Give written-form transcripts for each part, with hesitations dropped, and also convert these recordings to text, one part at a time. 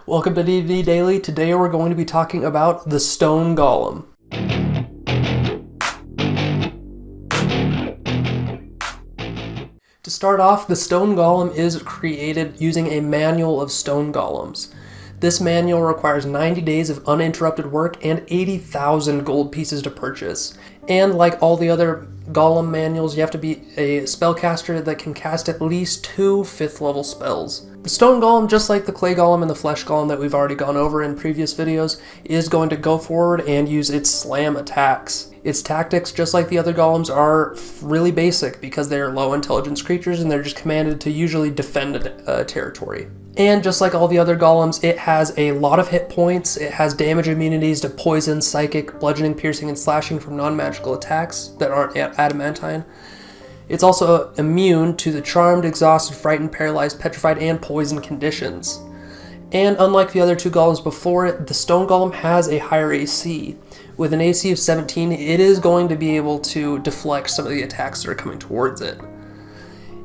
Welcome to D&D Daily. Today we're going to be talking about the Stone Golem. To start off, the Stone Golem is created using a manual of stone golems. This manual requires 90 days of uninterrupted work and 80,000 gold pieces to purchase. And like all the other golem manuals, you have to be a spellcaster that can cast at least 2 5th level spells. The Stone Golem, just like the Clay Golem and the Flesh Golem that we've already gone over in previous videos, is going to go forward and use its slam attacks. Its tactics, just like the other golems, are really basic because they are low intelligence creatures and they're just commanded to usually defend a territory. And just like all the other golems, it has a lot of hit points. It has damage immunities to poison, psychic, bludgeoning, piercing, and slashing from non-magical attacks that aren't adamantine. It's also immune to the charmed, exhausted, frightened, paralyzed, petrified, and poison conditions. And unlike the other two golems before it, the Stone Golem has a higher AC. With an AC of 17, it is going to be able to deflect some of the attacks that are coming towards it.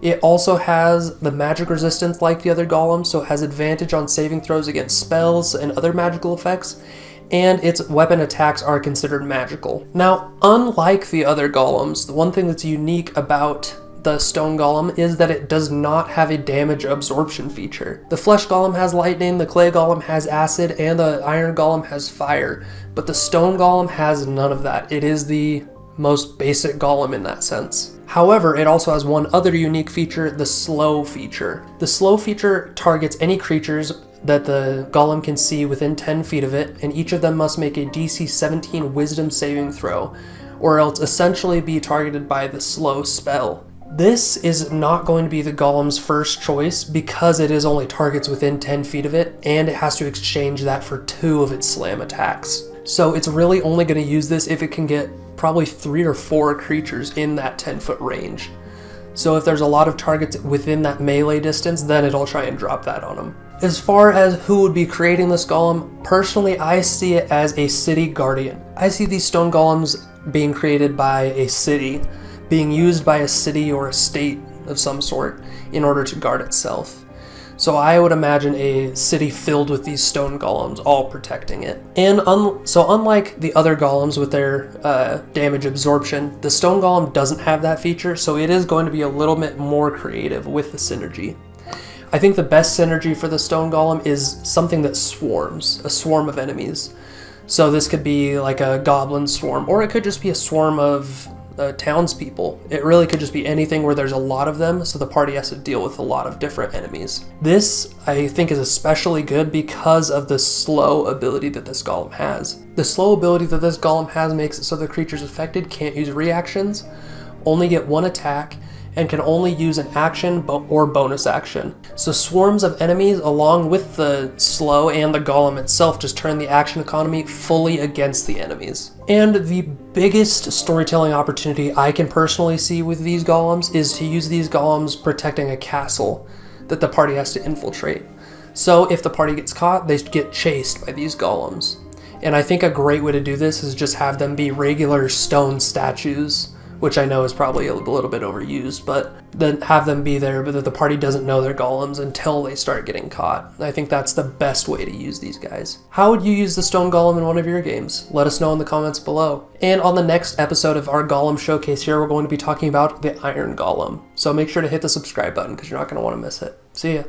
It also has the magic resistance like the other golems, so it has advantage on saving throws against spells and other magical effects, and its weapon attacks are considered magical. Now, unlike the other golems, the one thing that's unique about the Stone Golem is that it does not have a damage absorption feature. The Flesh Golem has lightning, the Clay Golem has acid, and the Iron Golem has fire, but the Stone Golem has none of that. It is the most basic golem in that sense. However, it also has one other unique feature, the slow feature. The slow feature targets any creatures that the golem can see within 10 feet of it, and each of them must make a DC 17 wisdom saving throw, or else essentially be targeted by the slow spell. This is not going to be the golem's first choice because it is only targets within 10 feet of it, and it has to exchange that for 2 of its slam attacks. So it's really only going to use this if it can get probably 3 or 4 creatures in that 10-foot range. So if there's a lot of targets within that melee distance, then it'll try and drop that on them. As far as who would be creating this golem, personally I see it as a city guardian. I see these stone golems being created by a city, being used by a city or a state of some sort in order to guard itself. So I would imagine a city filled with these stone golems all protecting it. And so unlike the other golems with their damage absorption, the stone golem doesn't have that feature, so it is going to be a little bit more creative with the synergy. I think the best synergy for the stone golem is something that swarms, a swarm of enemies. So this could be like a goblin swarm, or it could just be a swarm of townspeople. It really could just be anything where there's a lot of them, so the party has to deal with a lot of different enemies. This, I think, is especially good because of the slow ability that this golem has. The slow ability that this golem has makes it so the creatures affected can't use reactions, only get 1 attack, and can only use an action or bonus action. So swarms of enemies along with the slow and the golem itself just turn the action economy fully against the enemies. And the biggest storytelling opportunity I can personally see with these golems is to use these golems protecting a castle that the party has to infiltrate. So if the party gets caught, they get chased by these golems. And I think a great way to do this is just have them be regular stone statues, which I know is probably a little bit overused, but then have them be there, but that the party doesn't know they're golems until they start getting caught. I think that's the best way to use these guys. How would you use the Stone Golem in one of your games? Let us know in the comments below. And on the next episode of our Golem Showcase here, we're going to be talking about the Iron Golem. So make sure to hit the subscribe button because you're not going to want to miss it. See ya.